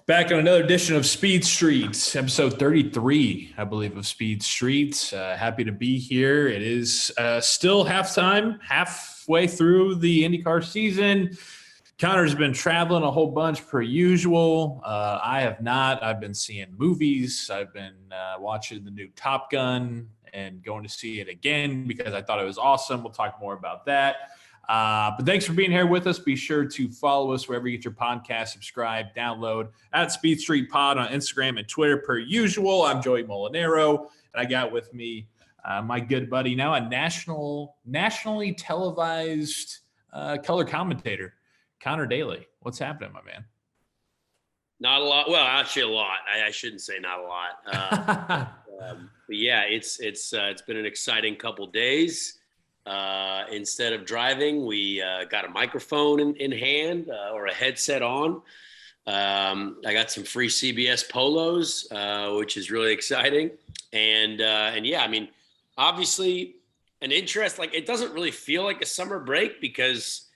Back on another edition of Speed Street, episode 33, I believe, of Speed Street. Happy to be here. It is still halftime, halfway through the IndyCar season. Conor's been traveling a whole bunch per usual. I have not. I've been seeing movies. I've been watching the new Top Gun and going to see it again because I thought it was awesome. We'll talk more about that. But thanks for being here with us. Be sure to follow us wherever you get your podcast, subscribe, download at Speed Street Pod on Instagram and Twitter per usual. I'm Joey Mulinaro, and I got with me my good buddy, now a nationally televised color commentator, Conor Daly. What's happening, my man? Not a lot. Well, actually a lot. I shouldn't say not a lot. But yeah, it's been an exciting couple days. Instead of driving, we got a microphone in hand or a headset on. I got some free CBS polos, which is really exciting. And yeah, I mean, obviously an interest, like it doesn't really feel like a summer break because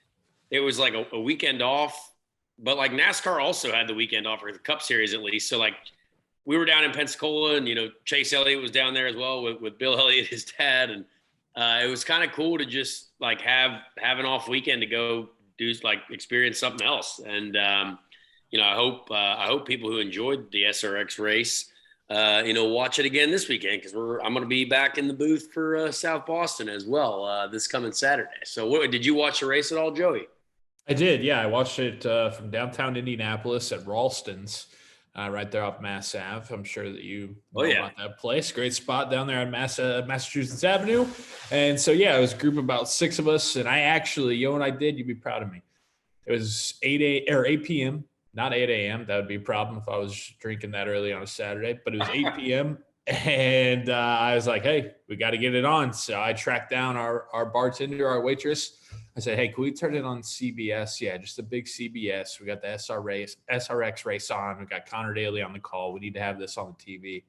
it was like a weekend off, but like NASCAR also had the weekend off, or the Cup Series at least. So like we were down in Pensacola and, Chase Elliott was down there as well with Bill Elliott, his dad. And it was kind of cool to just like have an off weekend to go do like experience something else. And, I hope people who enjoyed the SRX race, watch it again this weekend because I'm going to be back in the booth for South Boston as well this coming Saturday. So did you watch the race at all, Joey? I did, yeah. I watched it from downtown Indianapolis at Ralston's, right there off Mass Ave. I'm sure that you know about that place. Great spot down there on Massachusetts Avenue. And so, yeah, it was a group of about 6 of us. And I actually, what I did, you'd be proud of me. It was 8 p.m., not 8 a.m. That would be a problem if I was drinking that early on a Saturday. But it was 8 p.m. And I was like, hey, we got to get it on. So I tracked down our bartender, our waitress. I said, hey, can we turn it on CBS? Yeah, just a big CBS. We got the SRX race on. We got Conor Daly on the call. We need to have this on the TV.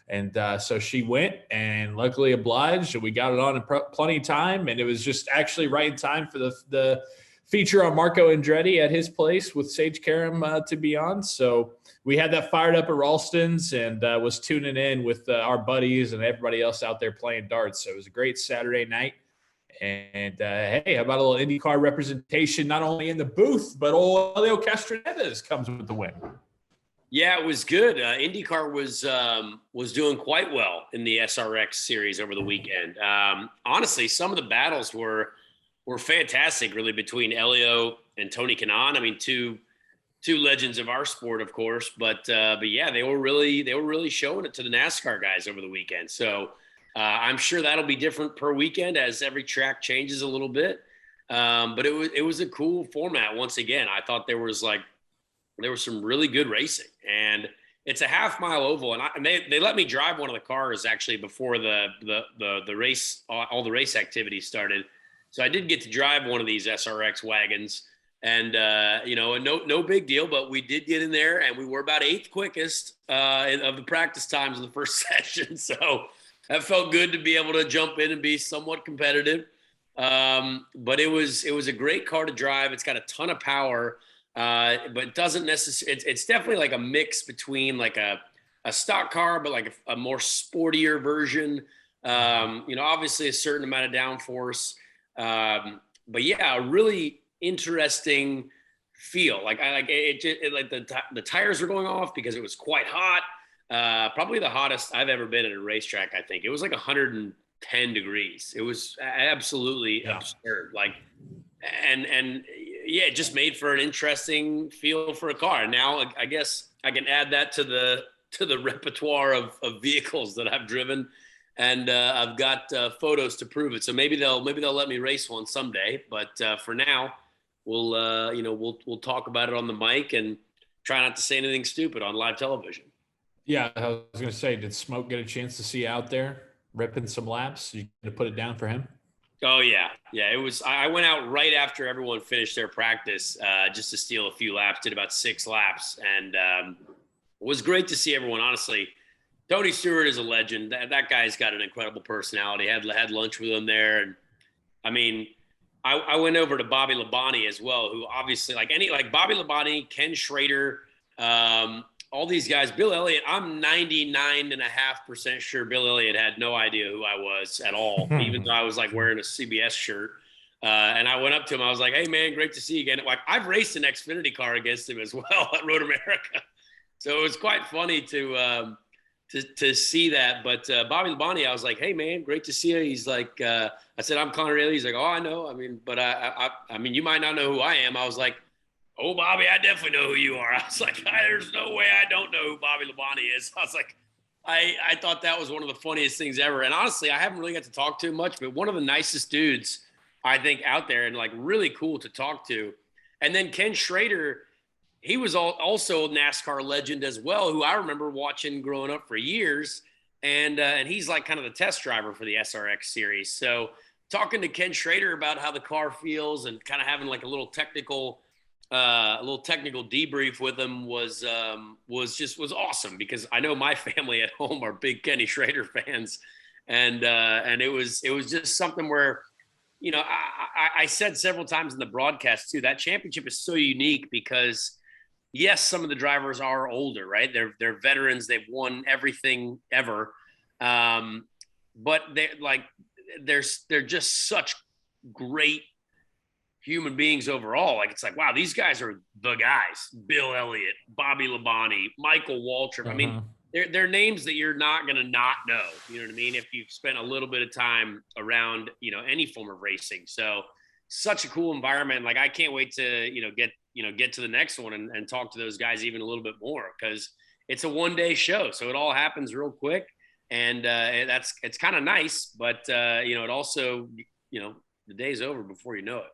And so she went and luckily obliged. And we got it on in plenty of time. And it was just actually right in time for the feature on Mario Andretti at his place with Sage Karam to be on. So we had that fired up at Ralston's and was tuning in with our buddies and everybody else out there playing darts. So it was a great Saturday night. And hey, how about a little IndyCar representation, not only in the booth, but old Helio Castroneves comes with the win. Yeah, it was good. IndyCar was doing quite well in the SRX series over the weekend. Honestly, some of the battles were fantastic, really, between Helio and Tony Kanaan. I mean, two legends of our sport, of course, but yeah, they were really showing it to the NASCAR guys over the weekend. So. I'm sure that'll be different per weekend as every track changes a little bit. But it was a cool format. Once again, I thought there was some really good racing, and it's a half-mile oval. And they let me drive one of the cars actually before the race, all the race activities started. So I did get to drive one of these SRX wagons, and no big deal. But we did get in there, and we were about 8th quickest of the practice times of the first session. So. That felt good to be able to jump in and be somewhat competitive. But it was a great car to drive. It's got a ton of power, but it doesn't necessarily, it's definitely like a mix between like a stock car, but like a more sportier version. Obviously a certain amount of downforce. But yeah, a really interesting feel. Like the tires were going off because it was quite hot. Probably the hottest I've ever been at a racetrack. I think it was like 110 degrees. It was absolutely absurd. Like, and yeah, it just made for an interesting feel for a car. Now, I guess I can add that to the repertoire of vehicles that I've driven, and I've got photos to prove it. So maybe they'll let me race one someday. But for now, we'll talk about it on the mic and try not to say anything stupid on live television. Yeah, I was going to say, did Smoke get a chance to see out there ripping some laps? You going to put it down for him? Oh, yeah. Yeah, it was – I went out right after everyone finished their practice just to steal a few laps, did about 6 laps. And it was great to see everyone, honestly. Tony Stewart is a legend. That guy's got an incredible personality. Had lunch with him there. And, I mean, I went over to Bobby Labonte as well, who obviously like Bobby Labonte, Ken Schrader, All these guys, Bill Elliott, I'm 99.5% sure Bill Elliott had no idea who I was at all, even though I was like wearing a CBS shirt. And I went up to him. I was like, "Hey, man, great to see you again." Like, I've raced an Xfinity car against him as well at Road America. So it was quite funny to see that. But Bobby Labonte, I was like, "Hey, man, great to see you." He's like, I said, "I'm Conor Daly." He's like, "Oh, I know. I mean, but I mean, you might not know who I am." I was like, "Oh, Bobby, I definitely know who you are." I was like, "There's no way I don't know who Bobby Labonte is." I was like, I thought that was one of the funniest things ever. And honestly, I haven't really got to talk to him much, but one of the nicest dudes I think out there, and like really cool to talk to. And then Ken Schrader, he was also a NASCAR legend as well, who I remember watching growing up for years. And he's like kind of the test driver for the SRX series. So talking to Ken Schrader about how the car feels and kind of having like a little technical debrief with him was awesome, because I know my family at home are big Kenny Schrader fans. And it was just something where, you know, I said several times in the broadcast too, that championship is so unique because, yes, some of the drivers are older, right? They're veterans. They've won everything ever. But they're just such great human beings overall. Like, it's like, wow, these guys are the guys. Bill Elliott, Bobby Labonte, Michael Waltrip. I mean, they're names that you're not going to not know. You know what I mean? If you've spent a little bit of time around, you know, any form of racing. So such a cool environment. Like, I can't wait to, get to the next one and talk to those guys even a little bit more, because it's a one-day show. So it all happens real quick. And it's kind of nice, but it also, the day's over before you know it.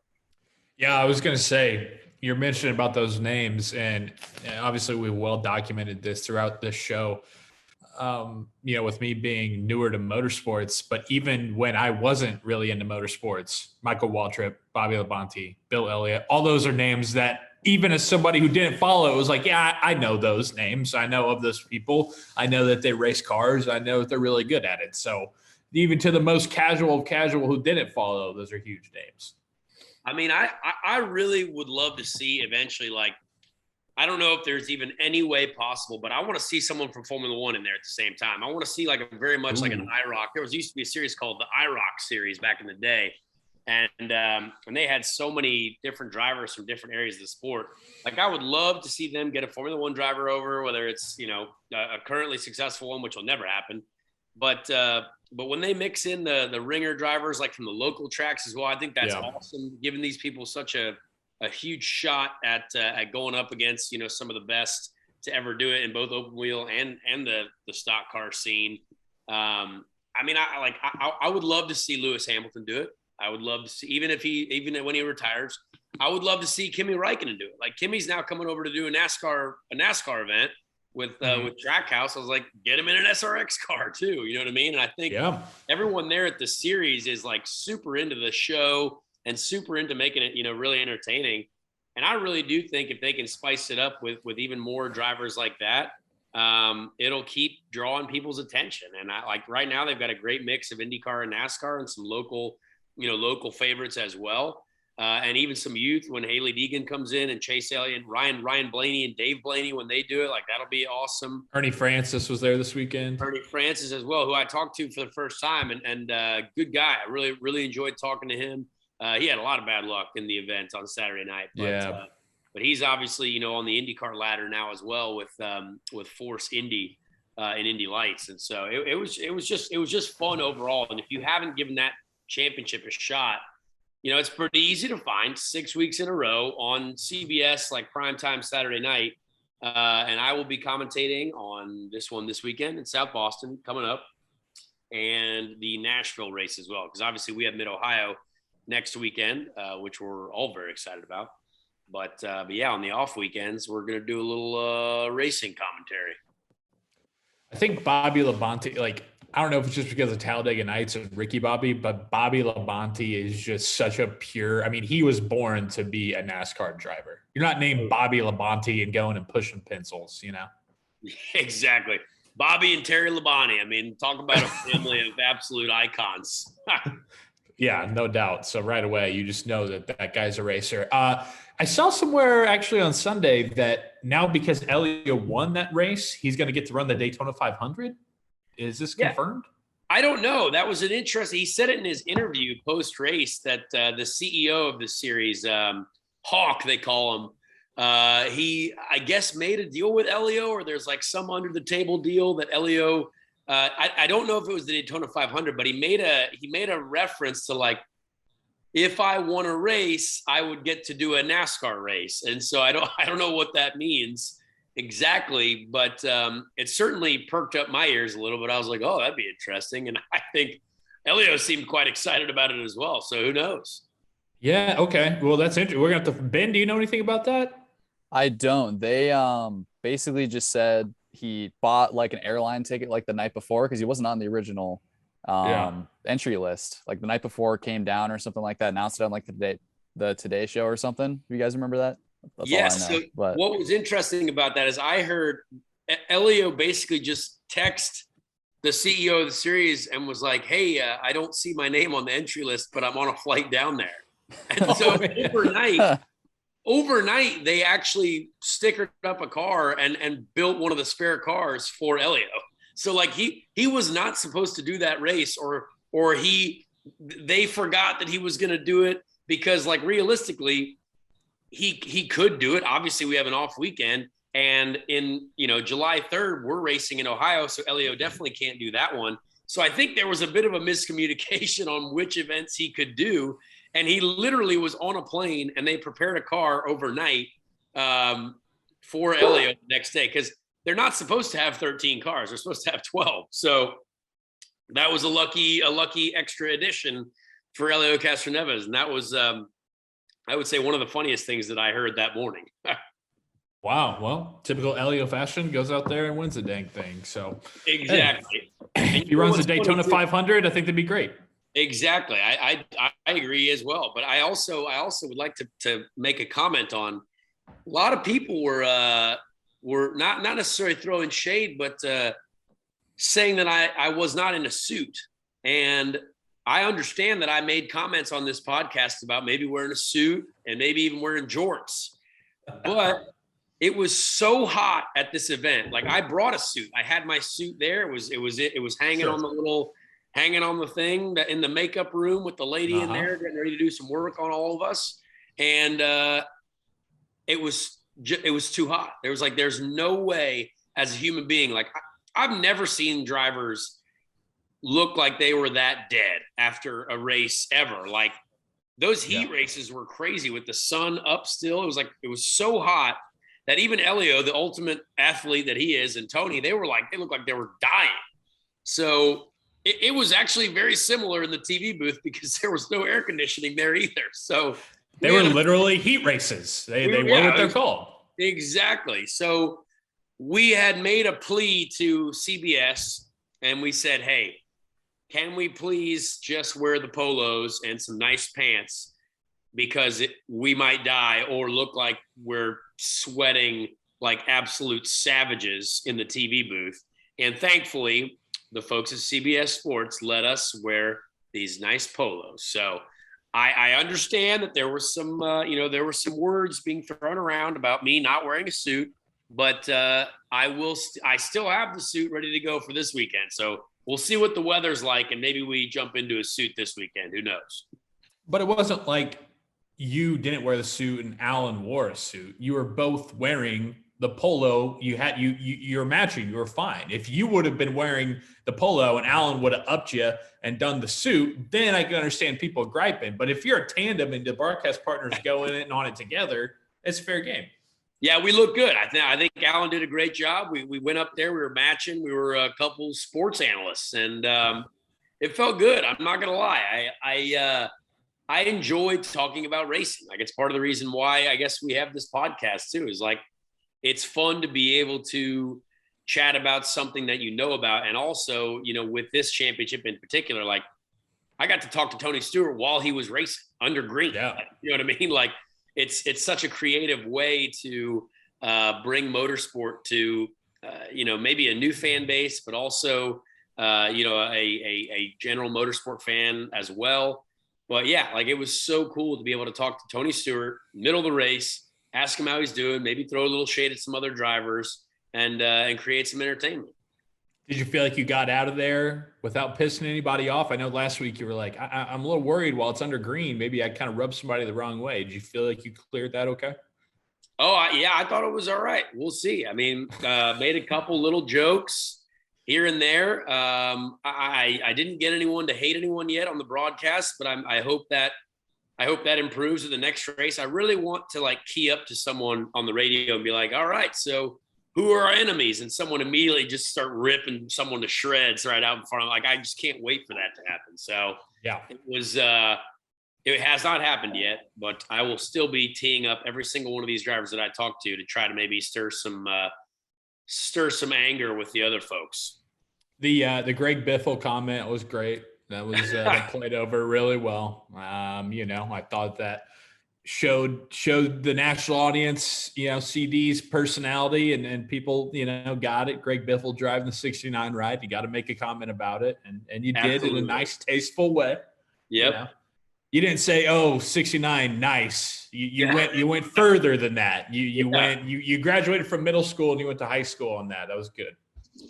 Yeah, I was going to say, you're mentioning about those names, and obviously we well documented this throughout this show, with me being newer to motorsports. But even when I wasn't really into motorsports, Michael Waltrip, Bobby Labonte, Bill Elliott, all those are names that even as somebody who didn't follow, it was like, yeah, I know those names. I know of those people. I know that they race cars. I know that they're really good at it. So even to the most casual of casual who didn't follow, those are huge names. I mean, I really would love to see eventually, like, I don't know if there's even any way possible, but I want to see someone from Formula One in there at the same time. I want to see like a very much like an IROC. There used to be a series called the IROC series back in the day. And they had so many different drivers from different areas of the sport. Like, I would love to see them get a Formula One driver over, whether it's, a currently successful one, which will never happen. But when they mix in the ringer drivers, like from the local tracks as well, I think that's awesome, giving these people such a huge shot at going up against, some of the best to ever do it in both open wheel and the stock car scene. I would love to see Lewis Hamilton do it. I would love to see, even when he retires, I would love to see Kimi Räikkönen do it. Like, Kimi's now coming over to do a NASCAR event with Trackhouse. I was like, get him in an SRX car too. You know what I mean? And I think everyone there at the series is like super into the show and super into making it, really entertaining. And I really do think if they can spice it up with even more drivers like that, it'll keep drawing people's attention. And right now they've got a great mix of IndyCar and NASCAR and some local favorites as well. And even some youth when Haley Deegan comes in and Chase Elliott, Ryan Blaney and Dave Blaney, when they do it, like, that'll be awesome. Ernie Francis was there this weekend. Ernie Francis as well, who I talked to for the first time, and good guy. I really, really enjoyed talking to him. He had a lot of bad luck in the event on Saturday night, but he's obviously, on the IndyCar ladder now as well with Force Indy and Indy Lights. And so it was just fun overall. And if you haven't given that championship a shot, it's pretty easy to find 6 weeks in a row on CBS, like primetime Saturday night. And I will be commentating on this one this weekend in South Boston coming up, and the Nashville race as well, because obviously we have Mid-Ohio next weekend, which we're all very excited about. But yeah, on the off weekends, we're going to do a little racing commentary. I think Bobby Labonte, I don't know if it's just because of Talladega Nights and Ricky Bobby, but Bobby Labonte is just such a pure, he was born to be a NASCAR driver. You're not named Bobby Labonte and going and pushing pencils, Exactly. Bobby and Terry Labonte. Talk about a family of absolute icons. Yeah, no doubt. So right away, you just know that guy's a racer. I saw somewhere actually on Sunday that now because Helio won that race, he's going to get to run the Daytona 500. Is this confirmed? I don't know. That was an interesting. He said it in his interview post race that the CEO of the series, Hawk, they call him. He, I guess, made a deal with Helio, or there's like some under the table deal that Helio. I don't know if it was the Daytona 500, but he made a reference to like, if I won a race, I would get to do a NASCAR race, and so I don't know what that means exactly, but it certainly perked up my ears a little bit. I was like, oh, that'd be interesting, and I think Helio seemed quite excited about it as well. So who knows? Yeah. Okay. Well, that's interesting. We're gonna have to. Ben, do you know anything about that? I don't. They basically just said he bought like an airline ticket like the night before because he wasn't on the original entry list. Like the night before came down or something like that, announced it on like the Today Show or something. You guys remember that? That's yes. So what was interesting about that is I heard Helio basically just text the CEO of the series and was like, hey, I don't see my name on the entry list, but I'm on a flight down there. And so overnight, they actually stickered up a car and built one of the spare cars for Helio. So like he was not supposed to do that race, or they forgot that he was going to do it, because like realistically he could do it. Obviously we have an off weekend, and in July 3rd we're racing in Ohio, so Helio definitely can't do that one. So I think there was a bit of a miscommunication on which events he could do, and he literally was on a plane and they prepared a car overnight for Helio the next day, because they're not supposed to have 13 cars. They're supposed to have 12. So that was a lucky extra addition for Helio Castroneves. And that was, I would say, one of the funniest things that I heard that morning. Wow. Well, typical Helio fashion, goes out there and wins the dang thing. So exactly. Hey, if he runs the Daytona 500, I think that'd be great. Exactly. I agree as well. But I also would like to make a comment on, a lot of people were not necessarily throwing shade, but saying that I was not in a suit. And I understand that I made comments on this podcast about maybe wearing a suit and maybe even wearing jorts, but it was so hot at this event. Like I brought a suit. I had my suit there. It was hanging on the thing that in the makeup room with the lady in there getting ready to do some work on all of us. And it was too hot. There's no way as a human being, like I've never seen drivers look like they were that dead after a race ever. Like those heat races were crazy with the sun up still. It was so hot that even Helio, the ultimate athlete that he is, and Tony, they looked like they were dying. So it was actually very similar in the TV booth because there was no air conditioning there either. So they were literally heat races. They were what they're called. Exactly. So we had made a plea to CBS and we said, hey, can we please just wear the polos and some nice pants, because we might die or look like we're sweating like absolute savages in the TV booth. And thankfully, the folks at CBS Sports let us wear these nice polos. So I understand that there were some, there were some words being thrown around about me not wearing a suit, but I still have the suit ready to go for this weekend. So we'll see what the weather's like, and maybe we jump into a suit this weekend. Who knows? But it wasn't like you didn't wear the suit and Allen wore a suit. You were both wearing the polo. You're matching. You were fine. If you would have been wearing the polo and Allen would have upped you and done the suit, then I can understand people griping. But if you're a tandem and the broadcast partners go in it and on it together, it's fair game. Yeah, we look good. I think Allen did a great job. We went up there. We were matching. We were a couple sports analysts, and it felt good. I'm not gonna lie. I enjoyed talking about racing. Like, it's part of the reason why I guess we have this podcast too. Is like, it's fun to be able to chat about something that you know about, and also, with this championship in particular, like I got to talk to Tony Stewart while he was racing under green. Yeah. You know what I mean? Like, it's such a creative way to bring motorsport to maybe a new fan base, but also a general motorsport fan as well. But yeah, like it was so cool to be able to talk to Tony Stewart, middle of the race, ask him how he's doing, maybe throw a little shade at some other drivers, and create some entertainment. Did you feel like you got out of there without pissing anybody off? I know last week you were like, I'm a little worried while it's under green. Maybe I kind of rubbed somebody the wrong way. Did you feel like you cleared that okay? Oh, yeah, I thought it was all right. We'll see. I mean, made a couple little jokes here and there. I didn't get anyone to hate anyone yet on the broadcast, but I hope that improves in the next race. I really want to like key up to someone on the radio and be like, all right, so who are our enemies? And someone immediately just start ripping someone to shreds right out in front of them. Like, I just can't wait for that to happen. So yeah, it has not happened yet, but I will still be teeing up every single one of these drivers that I talk to try to maybe stir some anger with the other folks. The Greg Biffle comment was great. That was that played over really well. I thought that showed the national audience, CD's personality and people, got it. Greg Biffle driving the 69 ride. You got to make a comment about it. And you did in a nice, tasteful way. Yep. You didn't say, "Oh, 69, nice." You went further than that. You graduated from middle school and you went to high school on that. That was good.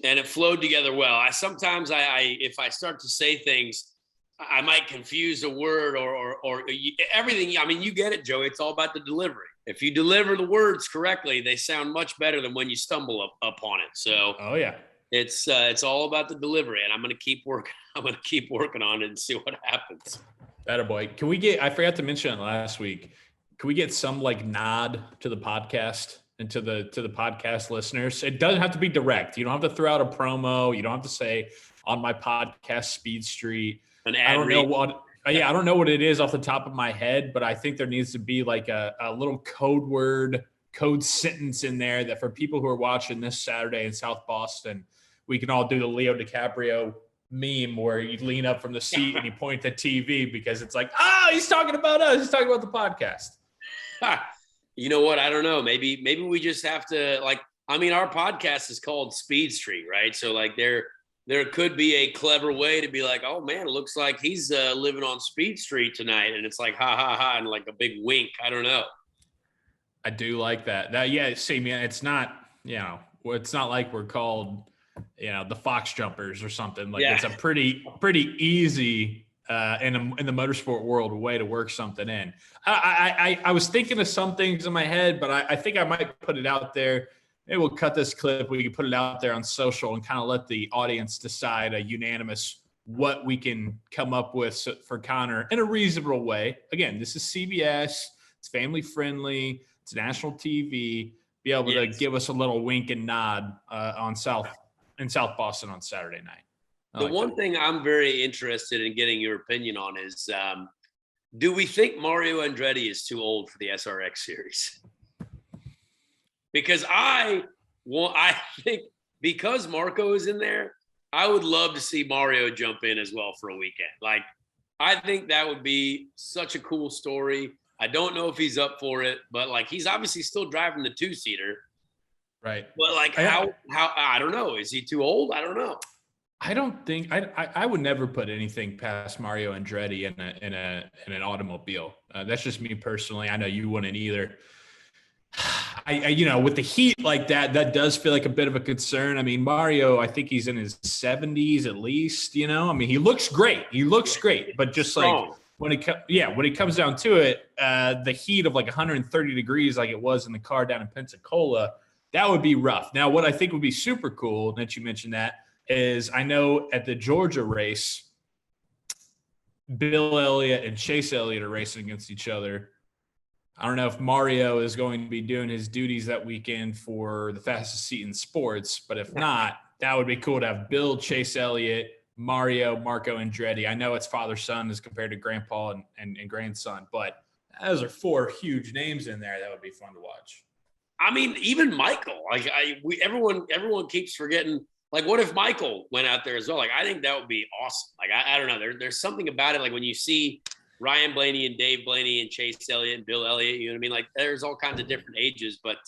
And it flowed together well. Sometimes if I start to say things, I might confuse a word or everything. I mean, you get it, Joe. It's all about the delivery. If you deliver the words correctly, they sound much better than when you stumble upon it. So, oh yeah, it's all about the delivery, and I'm going to keep working. I'm going to keep working on it and see what happens. Attaboy. Can we I forgot to mention it last week. Can we get some like nod to the podcast and to the podcast listeners? It doesn't have to be direct. You don't have to throw out a promo. You don't have to say on my podcast, Speed Street. I don't know what it is off the top of my head, but I think there needs to be like a little code sentence in there that for people who are watching this Saturday in South Boston, we can all do the Leo DiCaprio meme where you lean up from the seat and you point at TV because it's like, he's talking about us. He's talking about the podcast. You know what? I don't know. Maybe we just have to our podcast is called Speed Street, right? So like there could be a clever way to be like, oh man, it looks like he's living on Speed Street tonight. And it's like, ha ha ha. And like a big wink. I don't know. I do like that. Yeah. See, man, it's not, it's not like we're called, the Fox Jumpers or something. Like It's a pretty easy in the motorsport world way to work something in. I was thinking of some things in my head, but I think I might put it out there. Maybe we'll cut this clip. We can put it out there on social and kind of let the audience decide a unanimous what we can come up with for Conor in a reasonable way. Again, this is CBS. It's family friendly. It's national TV. Be able to give us a little wink and nod in South Boston on Saturday night. The one thing I'm very interested in getting your opinion on is, do we think Mario Andretti is too old for the SRX series? Because I think because Marco is in there, I would love to see Mario jump in as well for a weekend. Like, I think that would be such a cool story. I don't know if he's up for it, but like he's obviously still driving the 2-seater. Right. But like how I don't know. Is he too old? I don't know. I don't think I would never put anything past Mario Andretti in an automobile. That's just me personally. I know you wouldn't either. I with the heat like that does feel like a bit of a concern. I mean, Mario, I think he's in his 70s at least. I mean, he looks great. But just like when it comes down to it, the heat of like 130 degrees, like it was in the car down in Pensacola, that would be rough. Now, what I think would be super cool that you mentioned that is I know at the Georgia race, Bill Elliott and Chase Elliott are racing against each other. I don't know if Mario is going to be doing his duties that weekend for the fastest seat in sports, but if not, that would be cool to have Bill, Chase Elliott, Mario, Marco Andretti. I know it's father-son as compared to grandpa and grandson, but those are 4 huge names in there. That would be fun to watch. I mean, even Michael, like everyone keeps forgetting. Like, what if Michael went out there as well? Like, I think that would be awesome. Like, I don't know. There's something about it. Like when you see Ryan Blaney and Dave Blaney and Chase Elliott and Bill Elliott, you know what I mean? Like, there's all kinds of different ages, but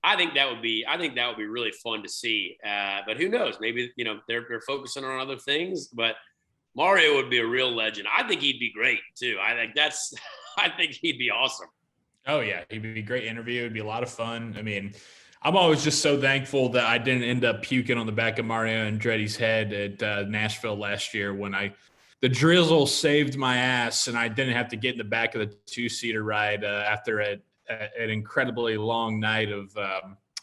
I think that would be really fun to see. But who knows? Maybe they're focusing on other things. But Mario would be a real legend. I think he'd be great too. I think he'd be awesome. Oh yeah, he'd be a great interview. It'd be a lot of fun. I mean, I'm always just so thankful that I didn't end up puking on the back of Mario Andretti's head at Nashville last year when the drizzle saved my ass and I didn't have to get in the back of the 2-seater ride after an incredibly long night of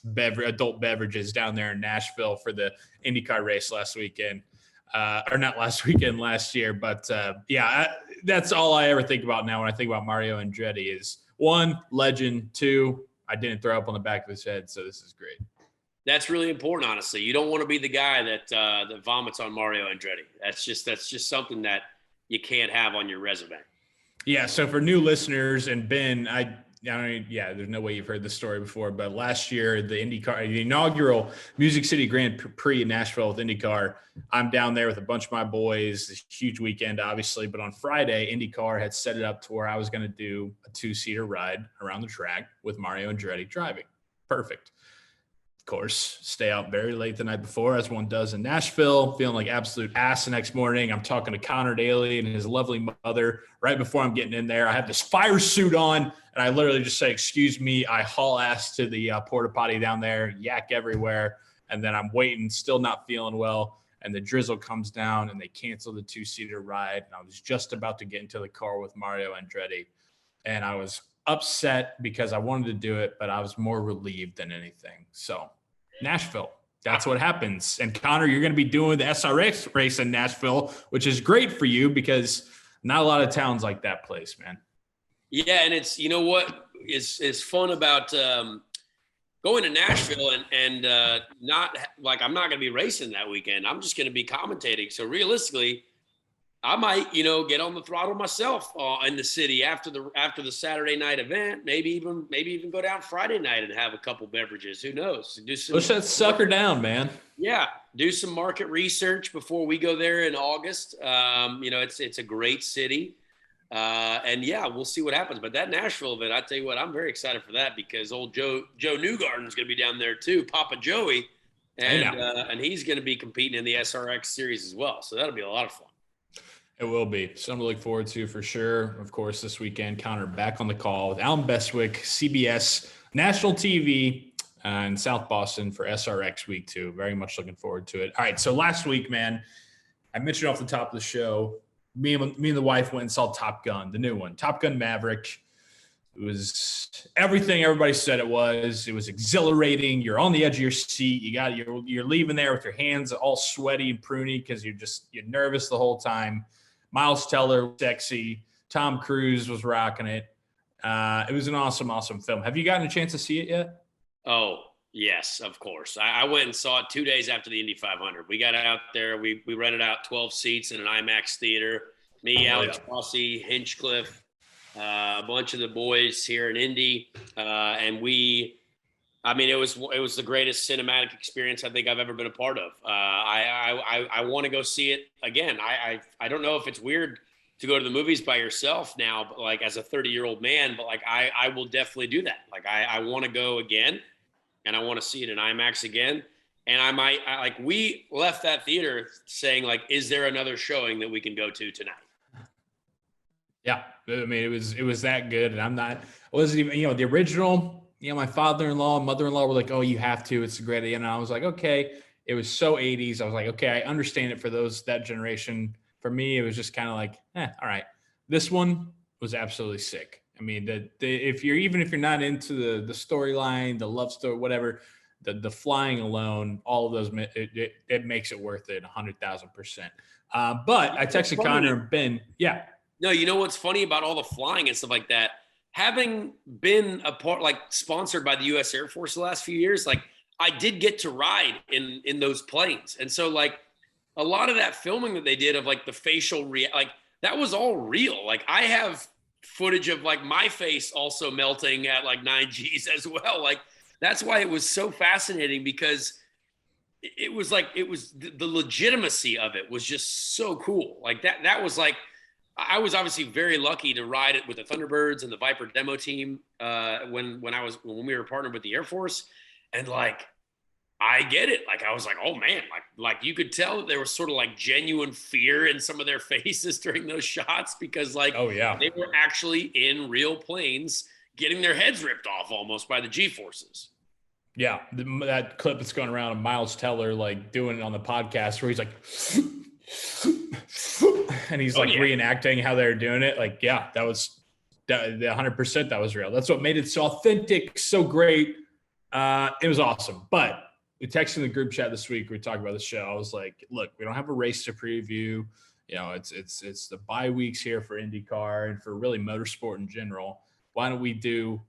adult beverages down there in Nashville for the IndyCar race last weekend. Or not last weekend, last year. But that's all I ever think about now when I think about Mario Andretti is 1, legend, 2, I didn't throw up on the back of his head. So this is great. That's really important, honestly. You don't want to be the guy that vomits on Mario Andretti. That's just something that you can't have on your resume. Yeah. So for new listeners, and Ben, there's no way you've heard this story before, but last year, the inaugural Music City Grand Prix in Nashville with IndyCar, I'm down there with a bunch of my boys. This huge weekend, obviously. But on Friday, IndyCar had set it up to where I was going to do a 2-seater ride around the track with Mario Andretti driving. Perfect. Of course, stay out very late the night before, as one does in Nashville, feeling like absolute ass the next morning. I'm talking to Conor Daly and his lovely mother right before I'm getting in there. I have this fire suit on, and I literally just say, excuse me. I haul ass to the porta potty down there, yak everywhere, and then I'm waiting, still not feeling well, and the drizzle comes down, and they cancel the 2-seater ride, and I was just about to get into the car with Mario Andretti, and I was upset because I wanted to do it, but I was more relieved than anything. So Nashville, that's what happens. And Conor, you're going to be doing the SRX race in Nashville, which is great for you because not a lot of towns like that place, man. Yeah. And it's, you know what is fun about going to Nashville and not like, I'm not going to be racing that weekend. I'm just going to be commentating. So realistically, I might, get on the throttle myself in the city after the Saturday night event. Maybe even go down Friday night and have a couple beverages. Who knows? Push that sucker down, man. Yeah, do some market research before we go there in August. It's a great city, and yeah, we'll see what happens. But that Nashville event, I tell you what, I'm very excited for that because old Joe Newgarden's going to be down there too, Papa Joey, and he's going to be competing in the SRX series as well. So that'll be a lot of fun. It will be. Something to look forward to for sure. Of course, this weekend, Conor back on the call with Allen Bestwick, CBS National TV in South Boston for SRX Week 2. Very much looking forward to it. All right, so last week, man, I mentioned off the top of the show, me and the wife went and saw Top Gun, the new one, Top Gun Maverick. It was everything everybody said it was. It was exhilarating. You're on the edge of your seat. You're leaving there with your hands all sweaty and pruny because you're nervous the whole time. Miles Teller, sexy. Tom Cruise was rocking it. It was an awesome, awesome film. Have you gotten a chance to see it yet? Oh, yes, of course. I went and saw it 2 days after the Indy 500. We got out there. We rented out 12 seats in an IMAX theater. Me, Alex Rossi, Hinchcliffe, a bunch of the boys here in Indy. And it was the greatest cinematic experience I think I've ever been a part of. I want to go see it again. I don't know if it's weird to go to the movies by yourself now, but like as a 30-year-old man, but like I will definitely do that. Like I want to go again and I want to see it in IMAX again. And we left that theater saying like, is there another showing that we can go to tonight? Yeah. I mean, it was that good. And I wasn't even, the original, my father-in-law and mother-in-law were like, oh, you have to, it's a great, and I was like, okay. It was so 80s. I was like, okay, I understand it for that generation. For me, it was just kind of like, all right. This one was absolutely sick. I mean, if you're not into the storyline, the love story, whatever, the flying alone, all of those, it makes it worth it 100,000%. But I texted Conor and Ben. Yeah. No, you know what's funny about all the flying and stuff like that? Having been a part, like sponsored by the U.S. Air Force the last few years, like I did get to ride in those planes. And so like a lot of that filming that they did of like the facial like that was all real. Like I have footage of like my face also melting at like 9 Gs as well. Like that's why it was so fascinating because it was the legitimacy of it was just so cool. Like that was like, I was obviously very lucky to ride it with the Thunderbirds and the Viper demo team when we were partnered with the Air Force. And like, I get it. Like, I was like, oh man, like you could tell that there was sort of like genuine fear in some of their faces during those shots because like, oh yeah, they were actually in real planes getting their heads ripped off almost by the G-forces. Yeah. That clip that's going around of Miles Teller, like doing it on the podcast where he's like, and he's like reenacting how they're doing it. Like, yeah, that was 100%. That was real. That's what made it so authentic, so great. It was awesome. But we texted in the group chat this week. We talked about the show. I was like, look, we don't have a race to preview. You know, it's the bye weeks here for IndyCar and for really motorsport in general. Why don't we do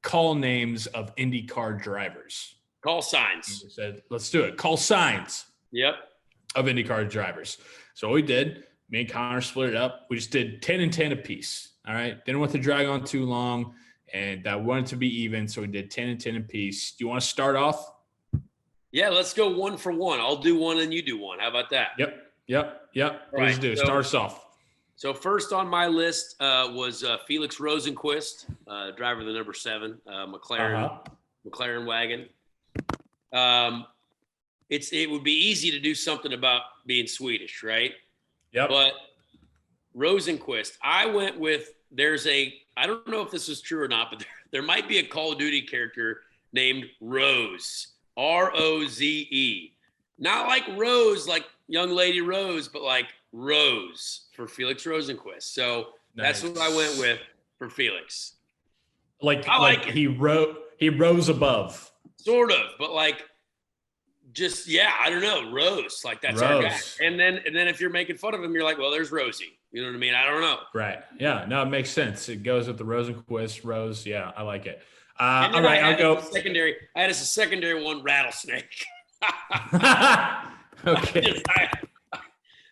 call names of IndyCar drivers? Call signs. We said, let's do it. Call signs. Yep. Of IndyCar drivers. So what we did, me and Conor split it up. We just did 10 and 10 apiece. All right. Didn't want to drag on too long, and I wanted to be even. So we did 10 and 10 apiece. Do you want to start off? Yeah, let's go one for one. I'll do one and you do one. How about that? Yep. Let's do. Start us off. So first on my list was Felix Rosenquist, driver of the number 7, McLaren wagon. It would be easy to do something about being Swedish, right? Yep. But Rosenquist, I went with, I don't know if this is true or not, but there might be a Call of Duty character named Rose, Roze. Not like Rose, like young lady Rose, but like Rose for Felix Rosenquist. So That's what I went with for Felix. Like he rose above. Sort of, but like, just, yeah, I don't know, Rose, like that's our guy. And then if you're making fun of him, you're like, well, there's Rosie. You know what I mean? I don't know. Right. Yeah. No, it makes sense. It goes with the Rosenquist, Rose. Yeah, I like it. All right, I'll go. I had as a secondary one, Rattlesnake. Okay.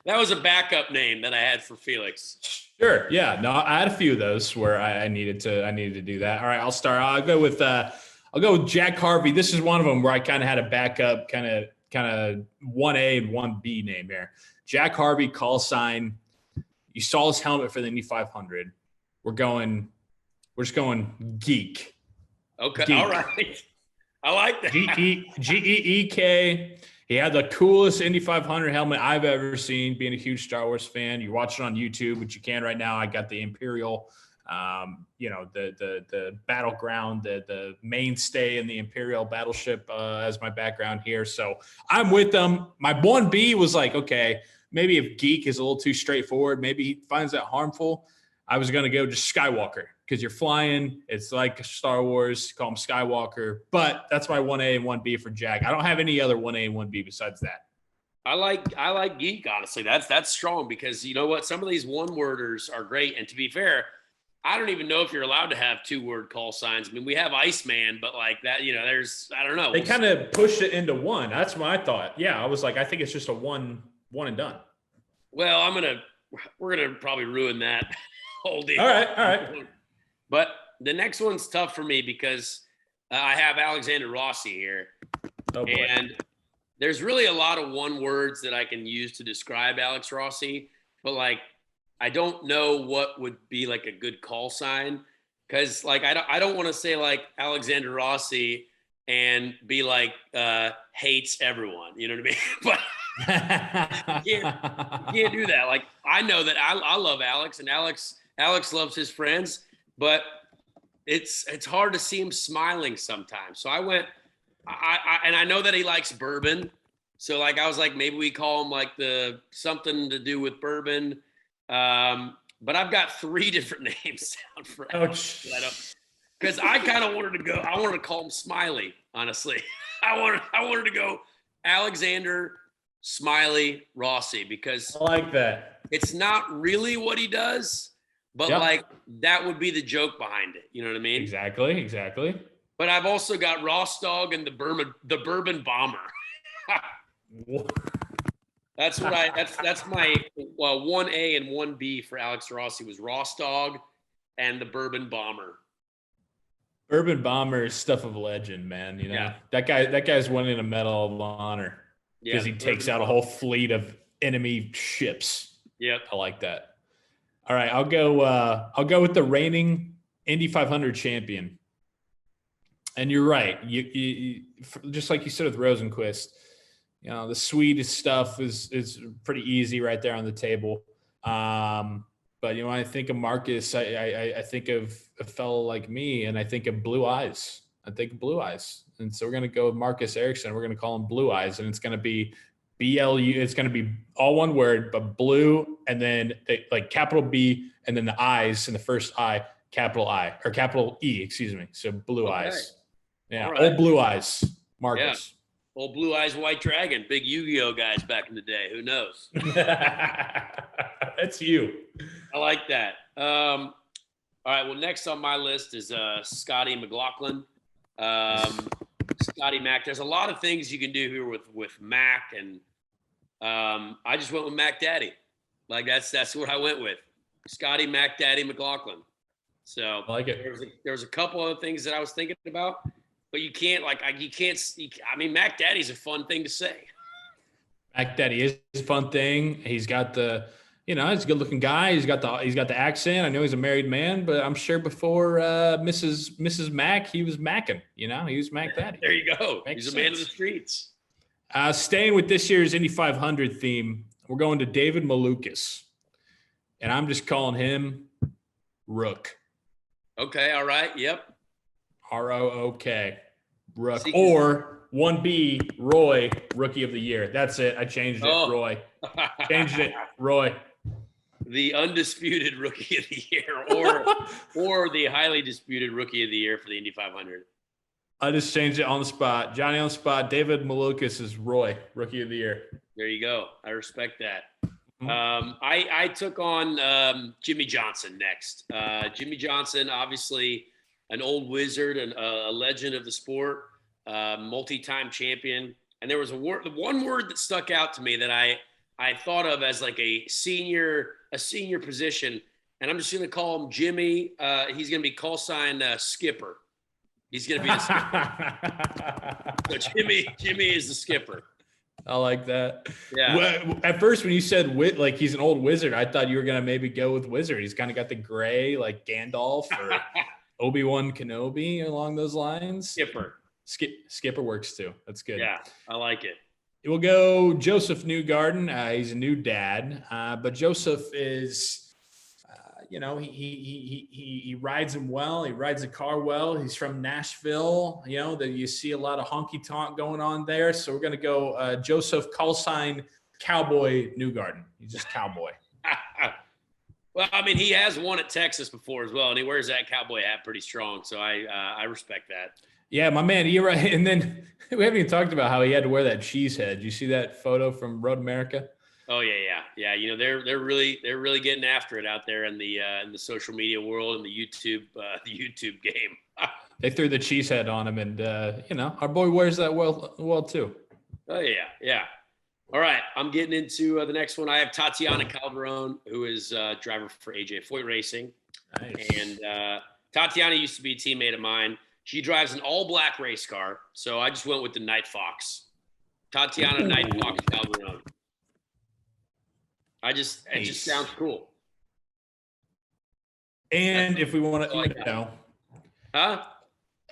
That was a backup name that I had for Felix. Sure. Yeah. No, I had a few of those where I needed to do that. All right. I'll start. I'll go with Jack Harvey. This is one of them where I kind of had a backup, kind of 1A and 1B name here. Jack Harvey, call sign. You saw his helmet for the Indy 500. We're just going geek. Okay. Geek. All right. I like that. Geek. He had the coolest Indy 500 helmet I've ever seen, being a huge Star Wars fan. You watch it on YouTube, which you can right now. I got the Imperial, the battleground, the mainstay in the Imperial battleship as my background here. So I'm with them. My 1B was like, okay, maybe if geek is a little too straightforward, maybe he finds that harmful. I was going to go just Skywalker because you're flying. It's like Star Wars, call him Skywalker. But that's my 1A and 1B for Jack. I don't have any other 1A and 1B besides that. I like geek, honestly. That's strong because you know what? Some of these one-worders are great. And to be fair, I don't even know if you're allowed to have 2-word call signs. I mean, we have Iceman, but like that, I don't know. They kind of pushed it into one. That's what I thought. Yeah, I was like, I think it's just a one and done. Well, we're gonna probably ruin that whole deal. All right. But the next one's tough for me because I have Alexander Rossi here. Oh boy. And there's really a lot of one words that I can use to describe Alex Rossi, but like, I don't know what would be like a good call sign. Cause like, I don't want to say like Alexander Rossi and be like, hates everyone, you know what I mean? But you can't do that. Like, I know that I love Alex and Alex loves his friends, but it's hard to see him smiling sometimes. So I went, and I know that he likes bourbon. So like, I was like, maybe we call him like something to do with bourbon. But I've got 3 different names down for Alex. Because I kind of wanted to call him Smiley, honestly. I wanted to go Alexander Smiley Rossi because I like that. It's not really what he does, but like that would be the joke behind it. You know what I mean? Exactly. But I've also got Ross Dog and the Bourbon Bomber. That's my 1A and 1B for Alex Rossi was Ross Dog and the Bourbon Bomber. Bourbon Bomber is stuff of legend, man. That guy's winning a Medal of Honor because he takes out a whole fleet of enemy ships. Yep, I like that. All right, I'll go with the reigning Indy 500 champion, And you're right. You just like you said with Rosenquist, the sweetest stuff is pretty easy right there on the table. But when I think of Marcus, I think of a fellow like me, and I think of Blue Eyes. And so we're gonna go with Marcus Ericsson. We're gonna call him Blue Eyes, and it's gonna be BLU. It's gonna be all one word, but blue, and then like capital B, and then the eyes in the first I, capital I, or capital E, excuse me. So Blue Eyes. Yeah, right. Old Blue Eyes, Marcus. Yeah. Old Blue Eyes White Dragon, big Yu-Gi-Oh guys back in the day. Who knows? That's you. I like that. All right. Well, next on my list is Scotty McLaughlin. Scotty Mac. There's a lot of things you can do here with Mac, and I just went with Mac Daddy. Like that's what I went with. Scotty Mac Daddy McLaughlin. So I like it. There was a couple other things that I was thinking about, but you can't. I mean, Mac Daddy's a fun thing to say. Mac Daddy is a fun thing. He's got the, he's a good looking guy. He's got the accent. I know he's a married man, but I'm sure before Mrs. Mac, he was Mackin'. He was Mac Daddy. There you go. He's a man of the streets. Staying with this year's Indy 500 theme, we're going to David Malukas, and I'm just calling him Rook. Okay. All right. Yep. R-O-O-K. Rook. Or 1B, Roy, Rookie of the Year. That's it. I changed it. Oh. Roy. Changed it. Roy. The undisputed Rookie of the Year, or the highly disputed Rookie of the Year for the Indy 500. I just changed it on the spot. Johnny on the spot. David Malukas is Roy, Rookie of the Year. There you go. I respect that. Mm-hmm. I took on Jimmy Johnson next. Jimmy Johnson, obviously an old wizard and a legend of the sport, multi-time champion. And there was the one word that stuck out to me that I thought of as like a senior position, and I'm just going to call him Jimmy. He's going to be call sign Skipper. He's going to be the skipper. So Jimmy is the skipper. I like that. Yeah. Well, at first, when you said like he's an old wizard, I thought you were going to maybe go with wizard. He's kind of got the gray, like Gandalf or Obi-Wan Kenobi along those lines. Skipper. Skipper works too. That's good. Yeah, I like it. We'll go Joseph Newgarden. He's a new dad, but Joseph is, he rides him well. He rides the car well. He's from Nashville. That you see a lot of honky tonk going on there. So we're gonna go Joseph call sign Cowboy Newgarden. He's just cowboy. Well, I mean, he has won at Texas before as well, and he wears that cowboy hat pretty strong. So I respect that. Yeah, my man, you're right. And then we haven't even talked about how he had to wear that cheese head. Did you see that photo from Road America? Oh yeah. They're really getting after it out there in the social media world and the YouTube game. They threw the cheese head on him, and our boy wears that well too. Oh yeah. All right, I'm getting into the next one. I have Tatiana Calderon, who is driver for AJ Foyt Racing. Nice. And Tatiana used to be a teammate of mine. She drives an all-black race car, so I just went with the Night Fox. Tatiana Night Fox Calderon. It just sounds cool. And if we want to,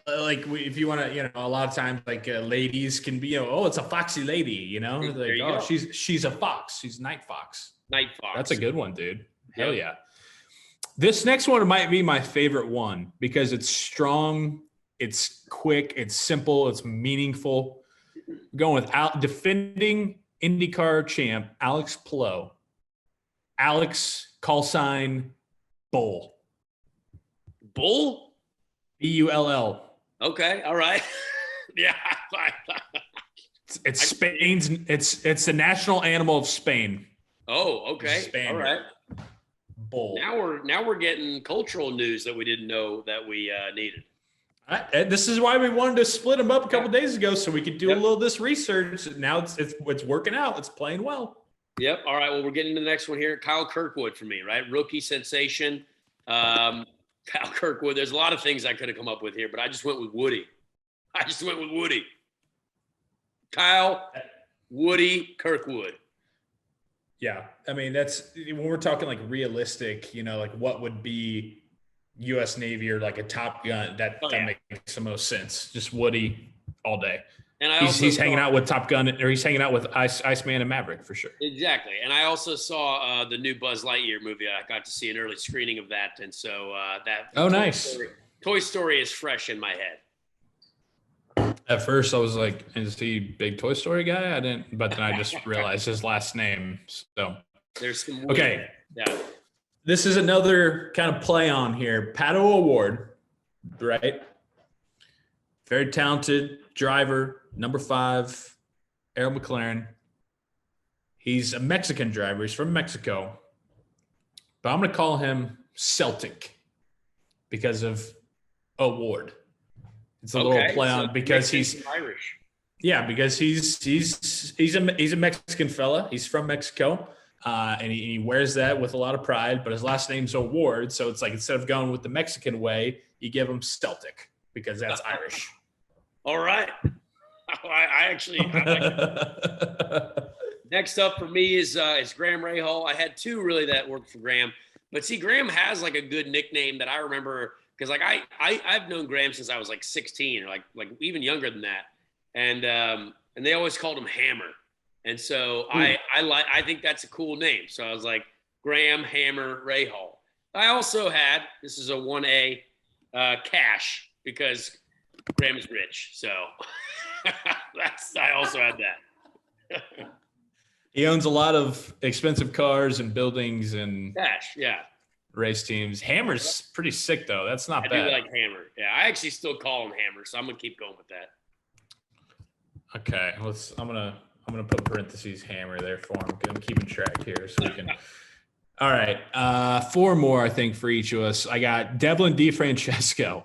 if you want to, a lot of times ladies can be, it's a foxy lady, like, she's a fox. She's Night Fox. Night Fox. That's a good one, dude. Hell yeah. This next one might be my favorite one because it's strong. It's quick, it's simple, it's meaningful. Going with defending IndyCar champ Alex Palou. Alex, call sign Bull. Bull? B-U-L-L. Okay, all right. Yeah. It's Spain's. It's the national animal of Spain. Oh, okay. All right. Bull. Now we're getting cultural news that we didn't know that we needed. And this is why we wanted to split them up a couple days ago so we could do a little of this research. Now it's working out. It's playing well. Yep. All right. Well, we're getting to the next one here. Kyle Kirkwood for me, right? Rookie sensation. Kyle Kirkwood. There's a lot of things I could have come up with here, but I just went with Woody. Kyle, Woody, Kirkwood. Yeah. I mean, that's when we're talking like realistic, like what would be U.S. Navy or like a Top Gun. That makes the most sense. Just Woody all day. And he's hanging out with Top Gun, or he's hanging out with Iceman and Maverick for sure. Exactly. And I also saw the new Buzz Lightyear movie. I got to see an early screening of that, and so that. Oh, nice. Toy Story is fresh in my head. At first, I was like, "Is he a big Toy Story guy?" I didn't, but then I just realized his last name. So there's some weird, okay. Yeah. This is another kind of play on here. Pato O'Ward, right? Very talented driver, number 5, Errol Mclaren. He's a Mexican driver. He's from Mexico. But I'm going to call him Celtic because of O'Ward. It's a little play on because he's Irish. Yeah, because he's a Mexican fella. He's from Mexico. And he wears that with a lot of pride, but his last name's O'Ward. So it's like, instead of going with the Mexican way, you give him Celtic because that's Irish. All right. I actually next up for me is Graham Rahal. I had 2 really that worked for Graham, but see, Graham has like a good nickname that I remember because like I've known Graham since I was like 16 or like even younger than that, and they always called him Hammer. And so I think that's a cool name. So I was like, Graham Hammer Rahal. I also had, this is a 1A, Cash, because Graham is rich. So I also had that. He owns a lot of expensive cars and buildings and Cash, yeah. Race teams. Hammer's pretty sick though. That's not bad. I do like Hammer. Yeah, I actually still call him Hammer, so I'm gonna keep going with that. Okay, I'm gonna put parentheses Hammer there for him. I'm keeping track here so we can. All right, 4 more I think for each of us. I got Devlin DeFrancesco,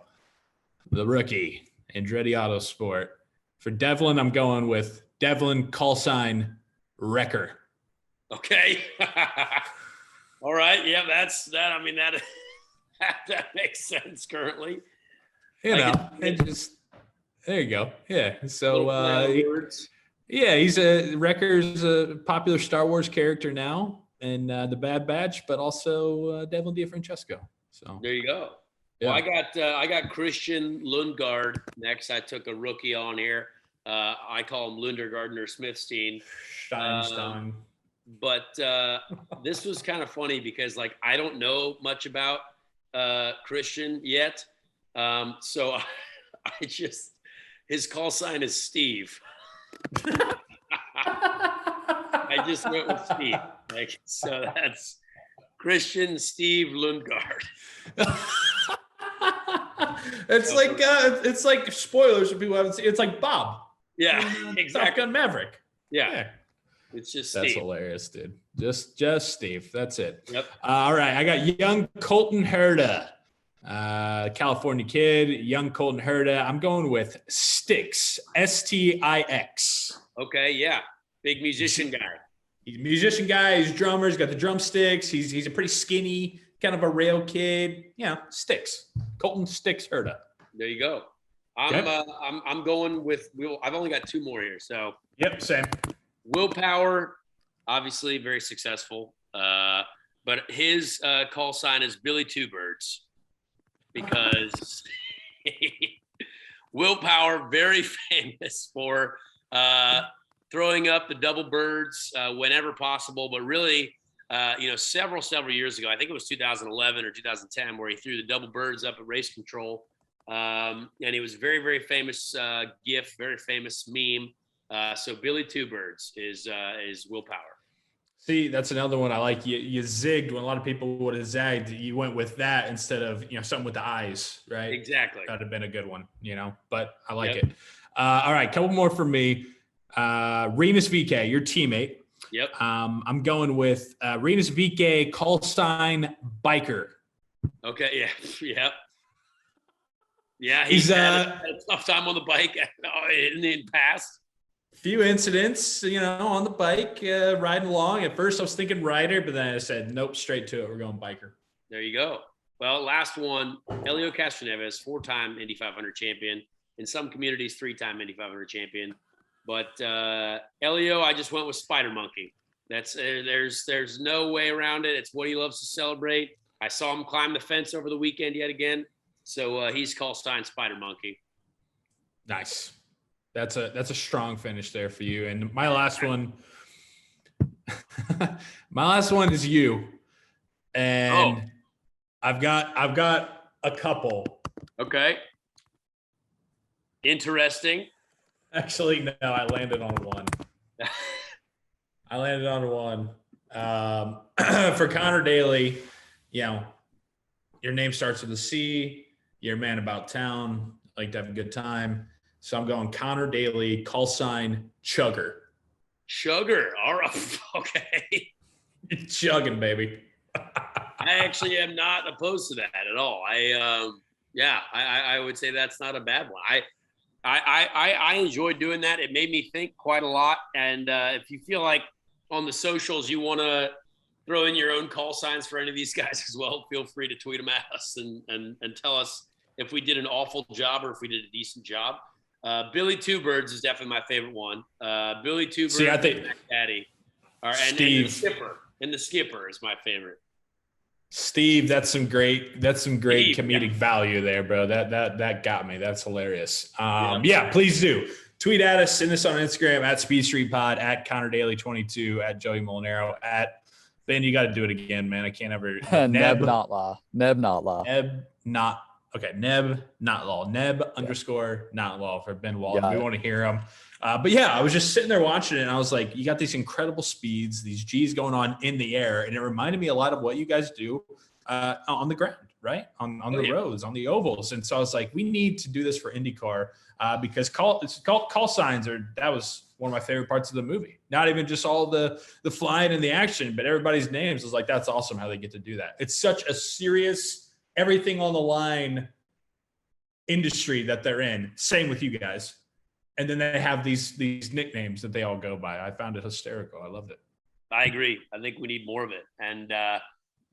the rookie, Andretti Autosport. For Devlin, I'm going with Devlin callsign Wrecker. Okay. All right. Yeah, that's that. I mean that makes sense currently. You know, it just there you go. Yeah. So he's Wrecker's a popular Star Wars character now in the Bad Batch, but also Devlin DeFrancesco. So there you go. Yeah. Well, I got Christian Lundgaard next. I took a rookie on here. I call him Lundergardner Smithstein. Steinstein. But this was kind of funny because like I don't know much about Christian yet. So I just his call sign is Steve. I just went with Steve. Like, so that's Christian Steve Lundgaard. It's like spoilers for people who haven't seen. It's like Bob. Yeah, exactly. Top Gun Maverick. Yeah. It's just Steve. That's hilarious, dude. Just Steve. That's it. Yep. All right. I got young Colton Herta, California kid, young Colton Herta. I'm going with Stix, Stix. Okay. Yeah. Big musician guy. He's a musician guy. He's a drummer. He's got the drumsticks. He's a pretty skinny, kind of a rail kid. Yeah. Stix. Colton Stix Herta. There you go. I'm going with I've only got 2 more here. So. Yep. Same. Willpower, obviously very successful, but his call sign is Billy Two Birds because Willpower very famous for throwing up the double birds whenever possible, but really, several years ago, I think it was 2011 or 2010, where he threw the double birds up at race control, and it was very, very famous GIF, very famous meme. So Billy Two Birds is Willpower. See, that's another one I like. You zigged when a lot of people would have zagged. You went with that instead of something with the eyes, right? Exactly. That'd have been a good one, But I like it. All right, couple more for me. Rinus VeeKay, your teammate. Yep. I'm going with Rinus VeeKay, call sign Biker. Okay. Yeah. Yep. Yeah. He's had a tough time on the bike in the past. Few incidents, on the bike, riding along. At first I was thinking rider, but then I said, nope, straight to it. We're going biker. There you go. Well, last one, Helio Castroneves, 4-time Indy 500 champion. In some communities, 3-time Indy 500 champion. But Helio, I just went with Spider Monkey. That's there's no way around it. It's what he loves to celebrate. I saw him climb the fence over the weekend yet again. So he's call sign Spider Monkey. Nice. That's a strong finish there for you. And my last one, is you. And I've got a couple. Okay. Interesting. Actually, no, I landed on one. For Conor Daly, your name starts with a C. You're a man about town. Like to have a good time. So I'm going Conor Daly, call sign Chugger. Chugger. All right. Okay. Chugging, baby. I actually am not opposed to that at all. I would say that's not a bad one. I enjoyed doing that. It made me think quite a lot. And if you feel like on the socials you want to throw in your own call signs for any of these guys as well, feel free to tweet them at us and tell us if we did an awful job or if we did a decent job. Billy Two Birds is definitely my favorite one. Billy Two Birds, I think Daddy, and the skipper is my favorite. Steve, that's some great Steve, comedic value there, bro. That got me. That's hilarious. Yeah. Please do tweet at us, send us on Instagram at Speed Street Pod, at Conor Daly 22, at Joey Mulinaro, at Ben. You got to do it again, man. I can't ever. Neb not law. Neb not law. Neb not. Okay, Neb not law. Neb underscore not law for Ben Walden. We want to hear him. But yeah, I was just sitting there watching it, and I was like, you got these incredible speeds, these G's going on in the air, and it reminded me a lot of what you guys do on the ground, right? On the roads, on the ovals. And so I was like, we need to do this for IndyCar because call signs that was one of my favorite parts of the movie. Not even just all the flying and the action, but everybody's names. I was like, that's awesome how they get to do that. It's such a serious, everything on the line industry that they're in. Same with you guys. And then they have these nicknames that they all go by. I found it hysterical. I loved it. I agree. I think we need more of it. And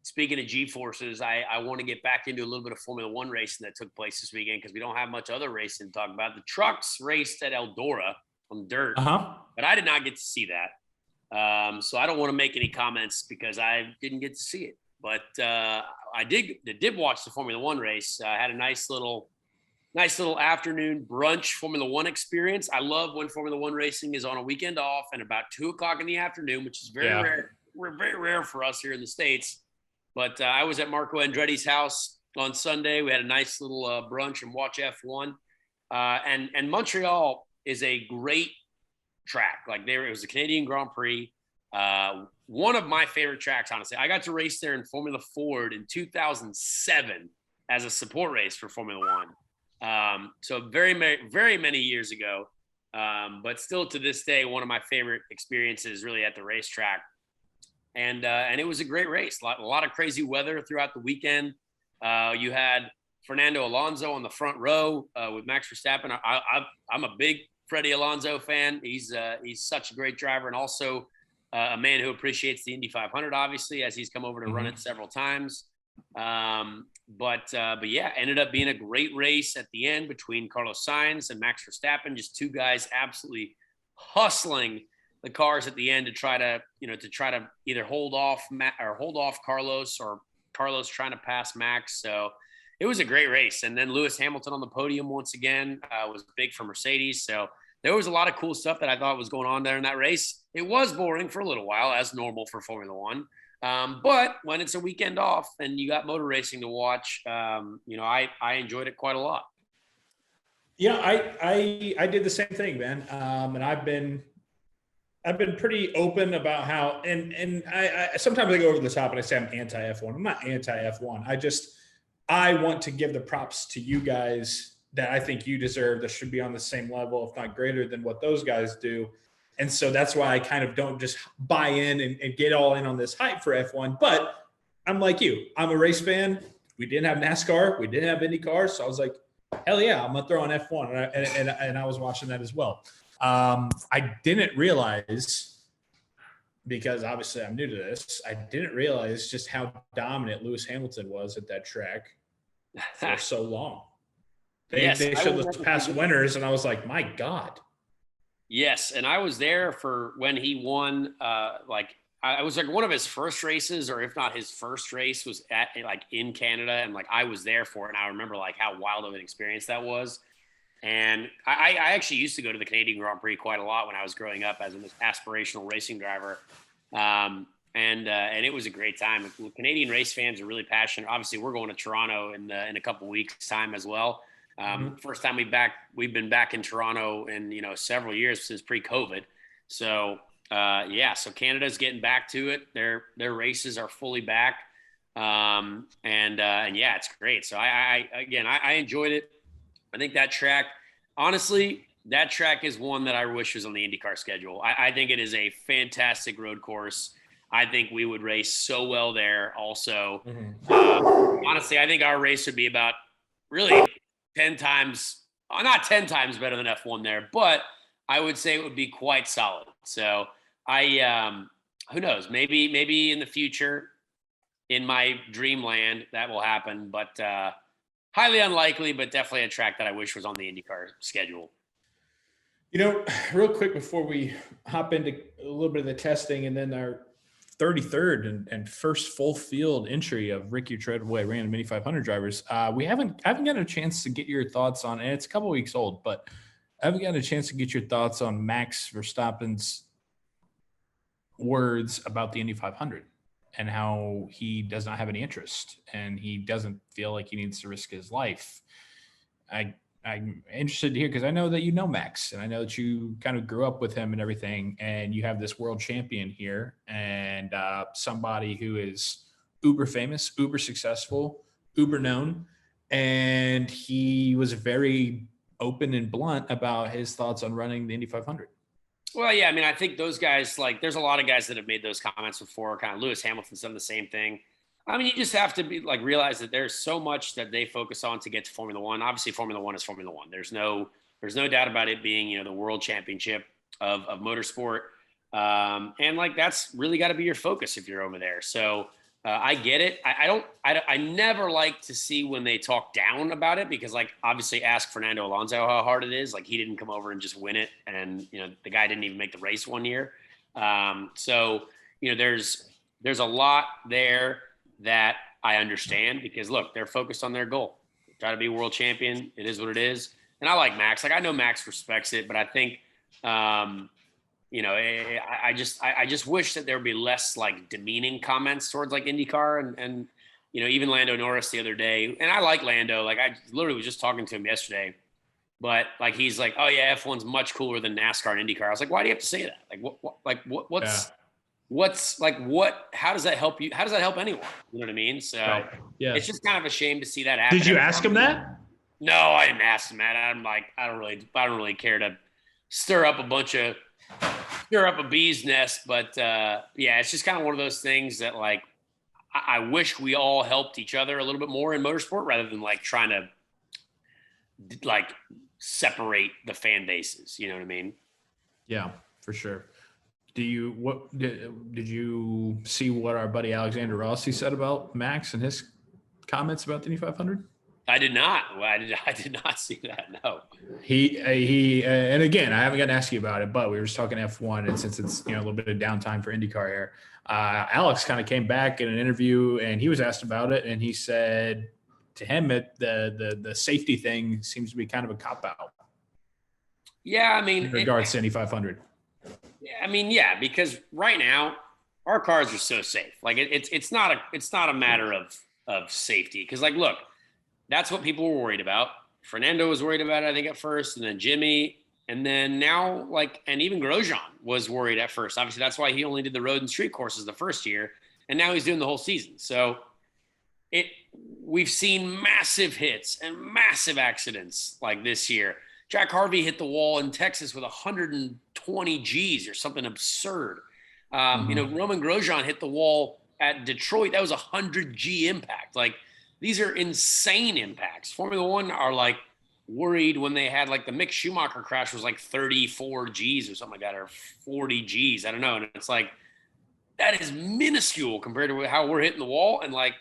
speaking of G-forces, I want to get back into a little bit of Formula One racing that took place this weekend because we don't have much other racing to talk about. The trucks raced at Eldora on dirt, but I did not get to see that. So I don't want to make any comments because I didn't get to see it. But I did watch the Formula One race. I had a nice little afternoon brunch Formula One experience. I love when Formula One racing is on a weekend off and about 2:00 in the afternoon, which is very rare. We're very rare for us here in the States. But I was at Marco Andretti's house on Sunday. We had a nice little brunch and watch F1. And Montreal is a great track. It was a Canadian Grand Prix. One of my favorite tracks, honestly. I got to race there in Formula Ford in 2007 as a support race for Formula One. So very, very many years ago, but still to this day, one of my favorite experiences really at the racetrack. And it was a great race. A lot of crazy weather throughout the weekend. You had Fernando Alonso on the front row with Max Verstappen. I'm a big Freddie Alonso fan. He's such a great driver and also a man who appreciates the Indy 500, obviously, as he's come over to run it several times. But yeah, ended up being a great race at the end between Carlos Sainz and Max Verstappen, just two guys absolutely hustling the cars at the end to try to either hold off Carlos or Carlos trying to pass Max. So it was a great race. And then Lewis Hamilton on the podium once again was big for Mercedes. So there was a lot of cool stuff that I thought was going on there in that race. It was boring for a little while, as normal for Formula One. But when it's a weekend off and you got motor racing to watch, I enjoyed it quite a lot. Yeah, I did the same thing, man. And I've been pretty open about how, and I sometimes I go over the top and I say I'm anti F1. I'm not anti F1. I want to give the props to you guys that I think you deserve that should be on the same level, if not greater than what those guys do. And so that's why I kind of don't just buy in and get all in on this hype for F1. But I'm like you. I'm a race fan. We didn't have NASCAR. We didn't have IndyCar. So I was like, hell yeah, I'm going to throw on F1. And I was watching that as well. I didn't realize, because obviously I'm new to this, I didn't realize just how dominant Lewis Hamilton was at that track for so long. They showed those past winners, and I was like, my God. Yes, and I was there for when he won, I was like one of his first races, or if not his first race, was at like in Canada, and like I was there for it, and I remember like how wild of an experience that was. And I actually used to go to the Canadian Grand Prix quite a lot when I was growing up as an aspirational racing driver, and it was a great time. Canadian race fans are really passionate. Obviously, we're going to Toronto in a couple weeks' time as well. First time we've been back in Toronto in several years since pre-COVID. So. So Canada's getting back to it. Their races are fully back. And yeah, it's great. So I enjoyed it. I think that track is one that I wish was on the IndyCar schedule. I think it is a fantastic road course. I think we would race so well there also. Honestly, I think our race would be about really 10 times, not 10 times better than F1 there, but I would say it would be quite solid. So who knows? Maybe in the future, in my dreamland, that will happen. But highly unlikely. But definitely a track that I wish was on the IndyCar schedule. Real quick before we hop into a little bit of the testing, and then our 33rd and first full field entry of Ricky Treadway random Indy 500 drivers. I haven't gotten a chance to get your thoughts on, and it's a couple weeks old, but I haven't gotten a chance to get your thoughts on Max Verstappen's words about the Indy 500 and how he does not have any interest and he doesn't feel like he needs to risk his life. I'm interested to hear, because I know that you know Max, and I know that you kind of grew up with him and everything, and you have this world champion here and somebody who is uber famous, uber successful, uber known, and he was very open and blunt about his thoughts on running the Indy 500. Well, yeah, I mean, I think those guys, like, there's a lot of guys that have made those comments before. Kind of Lewis Hamilton's done the same thing. I mean, you just have to realize that there's so much that they focus on to get to Formula One. Obviously, Formula One is Formula One. There's no doubt about it being, the world championship of motorsport. And like, that's really got to be your focus if you're over there. So I get it. I never like to see when they talk down about it, because like, obviously ask Fernando Alonso how hard it is. Like, he didn't come over and just win it. And, the guy didn't even make the race one year. So there's a lot there that I understand, because look, they're focused on their goal. Try to be world champion. It is what it is. And I like Max. Like, I know Max respects it, but I think, I just wish that there would be less like demeaning comments towards like IndyCar and even Lando Norris the other day. And I like Lando. Like, I literally was just talking to him yesterday, but like, he's like, oh yeah, F1's much cooler than NASCAR and IndyCar. I was like, why do you have to say that? Like, how does that help you? How does that help anyone? You know what I mean? So yeah, it's just kind of a shame to see that happen. Did you ask him that? No, I didn't ask him that. I'm like, I don't really care to stir up a bee's nest, but yeah, it's just kind of one of those things that like, I wish we all helped each other a little bit more in motorsport, rather than like trying to like separate the fan bases. You know what I mean? Yeah, for sure. Did you see what our buddy Alexander Rossi said about Max and his comments about the Indy 500? I did not. I did not see that. No. He and again, I haven't gotten to ask you about it, but we were just talking F1, and since it's a little bit of downtime for IndyCar here, Alex kind of came back in an interview, and he was asked about it, and he said to him that the safety thing seems to be kind of a cop out. Yeah, I mean, in regards to Indy 500. Yeah, I mean, yeah, because right now our cars are so safe. Like, it's not a matter of safety, because like, look, that's what people were worried about. Fernando was worried about it, I think, at first, and then Jimmy, and then now, like, and even Grosjean was worried at first. Obviously, that's why he only did the road and street courses the first year, and now he's doing the whole season. So we've seen massive hits and massive accidents like this year. Jack Harvey hit the wall in Texas with 120 Gs or something absurd. Roman Grosjean hit the wall at Detroit. That was 100 G impact. Like, these are insane impacts. Formula One are like worried when they had like the Mick Schumacher crash was like 34 Gs or something like that, or 40 Gs. I don't know. And it's like, that is minuscule compared to how we're hitting the wall, and like,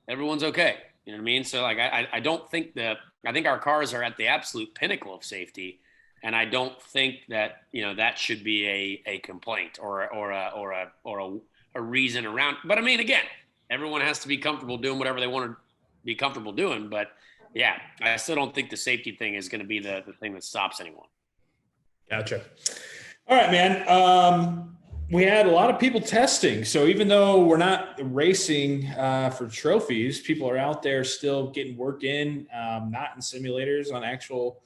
everyone's okay. You know what I mean? So like, I don't think I think our cars are at the absolute pinnacle of safety, and I don't think that that should be a complaint or a a reason around. But I mean, again, everyone has to be comfortable doing whatever they want to be comfortable doing. But yeah, I still don't think the safety thing is going to be the thing that stops anyone. Gotcha. All right, man. We had a lot of people testing. So even though we're not racing for trophies, people are out there still getting work in, not in simulators, on actual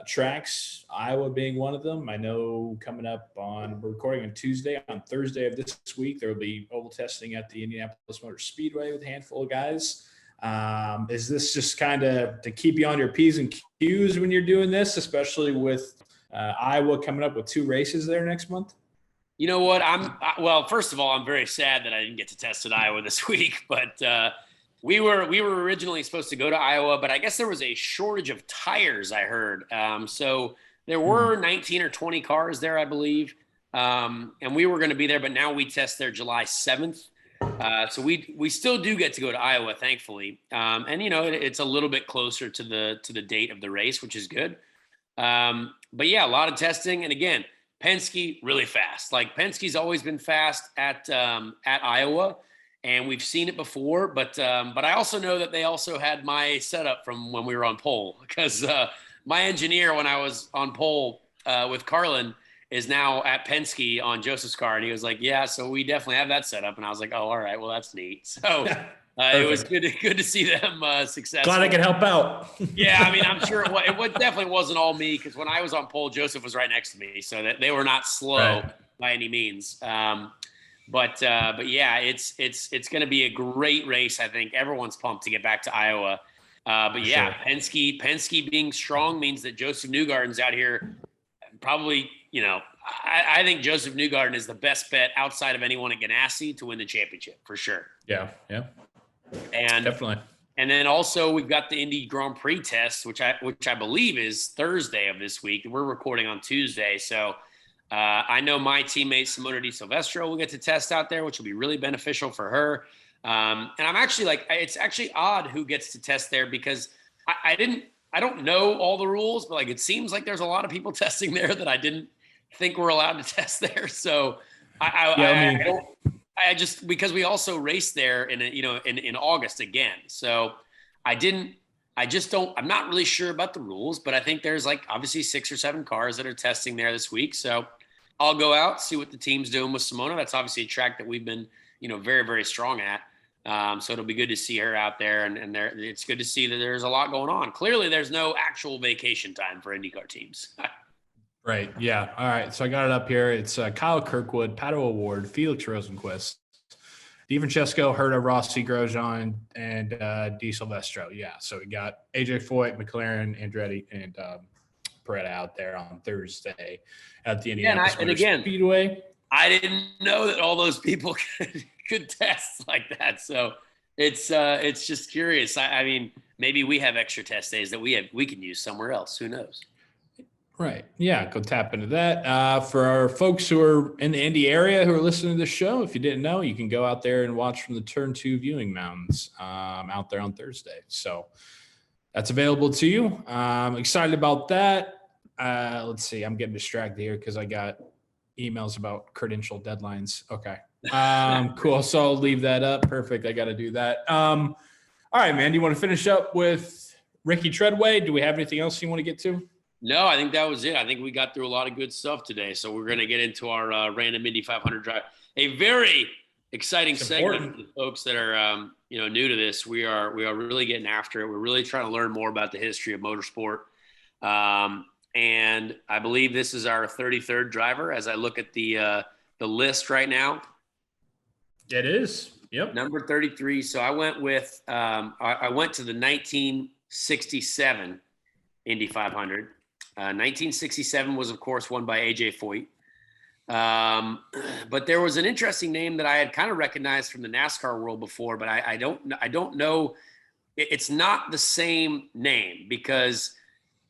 tracks, Iowa being one of them. I know coming up we're recording on Tuesday. On Thursday of this week, there will be oval testing at the Indianapolis Motor Speedway with a handful of guys. Is this just kind of to keep you on your P's and Q's when you're doing this, especially with Iowa coming up with 2 races there next month? You know what? Well, first of all, I'm very sad that I didn't get to test at Iowa this week, but we were originally supposed to go to Iowa, but I guess there was a shortage of tires, I heard. So there were 19 or 20 cars there, I believe. And we were going to be there, but now we test there July 7th. So we still do get to go to Iowa, thankfully. And it's a little bit closer to the date of the race, which is good. But yeah, a lot of testing. And again, Penske really fast. Like Penske's always been fast at Iowa, and we've seen it before. But I also know that they also had my setup from when we were on pole, because my engineer when I was on pole with Carlin is now at Penske on Joseph's car, and he was like, "Yeah, so we definitely have that setup." And I was like, "Oh, all right, well that's neat." So. It was good to see them successful. Glad I could help out. Yeah, I mean, I'm sure it definitely wasn't all me, because when I was on pole, Joseph was right next to me, so that they were not slow by any means. But yeah, it's going to be a great race. I think everyone's pumped to get back to Iowa. But yeah, sure. Penske being strong means that Joseph Newgarden's out here. Probably, I think Joseph Newgarden is the best bet outside of anyone at Ganassi to win the championship for sure. Yeah. And definitely. And then also we've got the Indy Grand Prix test, which I believe is Thursday of this week. We're recording on Tuesday. So I know my teammate Simona Di Silvestro will get to test out there, which will be really beneficial for her. And I'm actually it's actually odd who gets to test there, because I don't know all the rules, but it seems like there's a lot of people testing there that I didn't think were allowed to test there. So I just, because we also raced there in August again. So I'm not really sure about the rules, but I think there's obviously 6 or 7 cars that are testing there this week. So I'll go out, see what the team's doing with Simona. That's obviously a track that we've been, very, very strong at. So it'll be good to see her out there, and it's good to see that there's a lot going on. Clearly there's no actual vacation time for IndyCar teams. Right. Yeah. All right. So I got it up here. It's Kyle Kirkwood, Pato Award, Felix Rosenquist, DiFrancesco, Herta, Rossi, Grosjean, and Di Silvestro. Yeah. So we got AJ Foyt, McLaren, Andretti, and Peretta out there on Thursday at the Indianapolis Speedway. I didn't know that all those people could test like that. So it's just curious. I mean, maybe we have extra test days that we can use somewhere else. Who knows? Right. Yeah. Go tap into that. For our folks who are in the Indy area who are listening to this show, if you didn't know, you can go out there and watch from the Turn 2 viewing mountains out there on Thursday. So that's available to you. I'm excited about that. Let's see. I'm getting distracted here because I got emails about credential deadlines. Okay. Cool. So I'll leave that up. Perfect. I got to do that. All right, man. Do you want to finish up with Ricky Treadway? Do we have anything else you want to get to? No, I think that was it. I think we got through a lot of good stuff today. So we're going to get into our random Indy 500 drive. A very exciting segment for the folks that are new to this. We are really getting after it. We're really trying to learn more about the history of motorsport. And I believe this is our 33rd driver as I look at the list right now. It is. Yep. Number 33. So I went with I went to the 1967 Indy 500. 1967 was, of course, won by AJ Foyt. But there was an interesting name that I had kind of recognized from the NASCAR world before, but I don't know. It's not the same name, because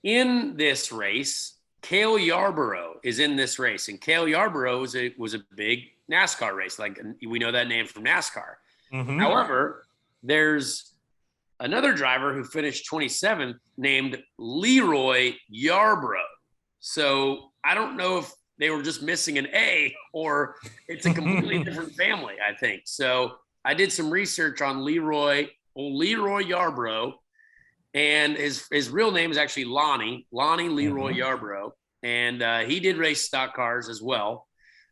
in this race, Cale Yarbrough is in this race, and Cale Yarbrough was a big NASCAR race. We know that name from NASCAR. Mm-hmm. However, there's another driver who finished 27th named Leroy Yarbrough. So I don't know they were just missing an A, or it's a completely different family, I think. So I did some research on Leroy Yarbrough, and his real name is actually Lonnie Leroy Yarbrough. And he did race stock cars as well.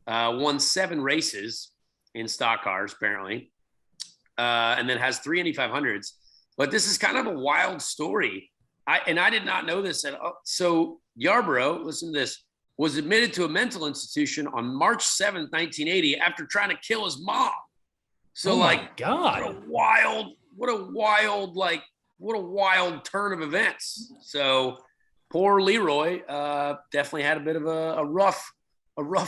Won 7 races in stock cars, apparently. And then has 3 Indy 500s. But this is kind of a wild story. I did not know this at all. So Yarbrough, listen to this, was admitted to a mental institution on March 7th, 1980, after trying to kill his mom. So, my God, what a wild turn of events. So poor Leroy definitely had a bit of a rough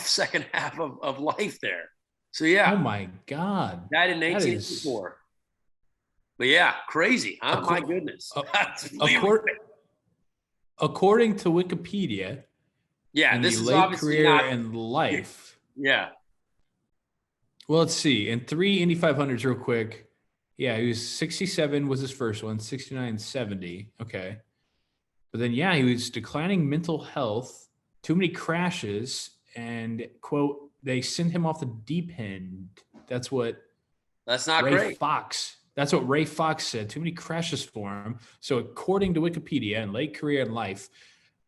second half of life there. So yeah. Oh my God. Died in 1984. But yeah, crazy, huh? My goodness. According to Wikipedia, yeah, this is late obviously career not, and life. Yeah. Well, let's see. In 3 Indy 500s, real quick. Yeah, he was 67 was his first one, 69, 70. Okay. But then, yeah, he was declining mental health, too many crashes, and, quote, they sent him off the deep end. That's not great. That's what Ray Fox said. Too many crashes for him. So according to Wikipedia, in late career and life,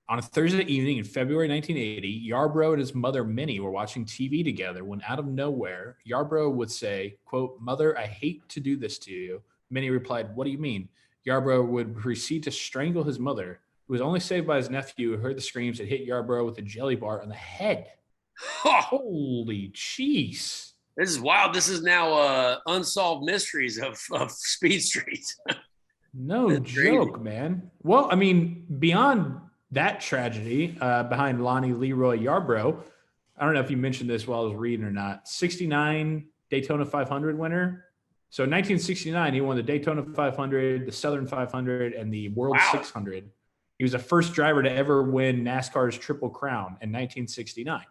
on a Thursday evening in February 1980, Yarbrough and his mother, Minnie, were watching TV together when out of nowhere, Yarbrough would say, quote, "Mother, I hate to do this to you." Minnie replied, "What do you mean?" Yarbrough would proceed to strangle his mother, who was only saved by his nephew, who heard the screams and hit Yarbrough with a jelly bar on the head. Holy jeez. This is wild. This is now unsolved mysteries of Speed Street. No joke, crazy, man. Well, I mean, beyond that tragedy behind Lonnie Leroy Yarbrough, I don't know if you mentioned this while I was reading or not, 69 Daytona 500 winner. So in 1969, he won the Daytona 500, the Southern 500, and the World 600. He was the first driver to ever win NASCAR's Triple Crown in 1969.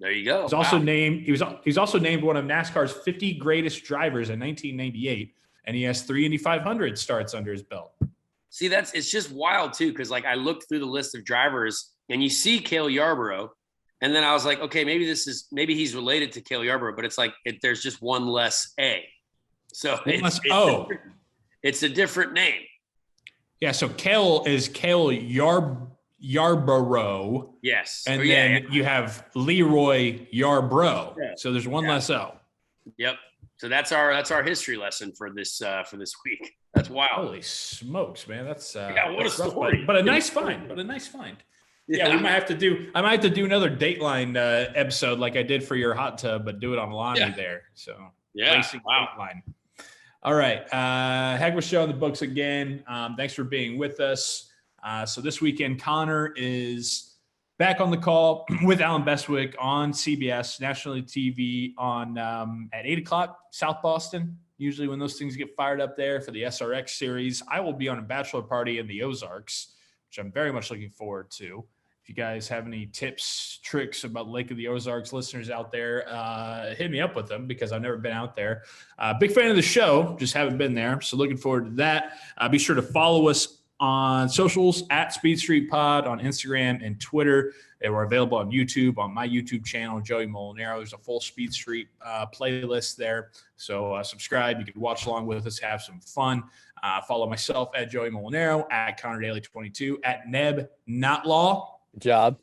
There you go. He's also named. He's also named one of NASCAR's 50 greatest drivers in 1998, and he has 3 Indy 500 starts under his belt. See, it's just wild too, because like I looked through the list of drivers, and you see Cale Yarbrough, and then I was like, okay, maybe he's related to Cale Yarbrough, but it's like there's just one less A, so it's a different name. Yeah, so Cale is Cale Yarbrough. Yes. And then you have Leroy Yarbrough. Yeah. So there's one less O. Yep. So that's our history lesson for this week. That's wild. Holy smokes, man. That's what a story. But a nice find. Yeah, I might have to do another Dateline episode like I did for your hot tub, but do it on Lonnie there. So racing Dateline. All right. Heck of a show in the books again. Thanks for being with us. So this weekend, Conor is back on the call with Allen Bestwick on CBS, nationally TV on at 8 o'clock, South Boston. Usually when those things get fired up there for the SRX series, I will be on a bachelor party in the Ozarks, which I'm very much looking forward to. If you guys have any tips, tricks about Lake of the Ozarks, listeners out there, hit me up with them because I've never been out there. Big fan of the show, just haven't been there. So looking forward to that. Be sure to follow us on socials at Speed Street Pod on Instagram and Twitter. They were available on YouTube, on my YouTube channel, Joey Mulinaro. There's a full Speed Street playlist there. So subscribe. You can watch along with us, have some fun. Follow myself at Joey Mulinaro, at Conor Daly 22, at Neb Notlaw. Good job.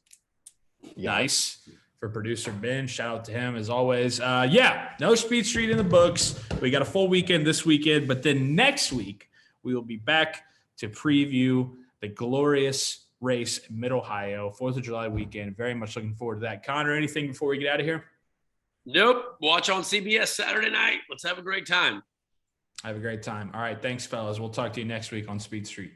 Nice. For producer Ben, shout out to him as always. No Speed Street in the books. We got a full weekend this weekend, but then next week we will be back to preview the glorious race in Mid-Ohio, 4th of July weekend. Very much looking forward to that. Conor, anything before we get out of here? Nope. Watch on CBS Saturday night. Let's have a great time. Have a great time. All right. Thanks, fellas. We'll talk to you next week on Speed Street.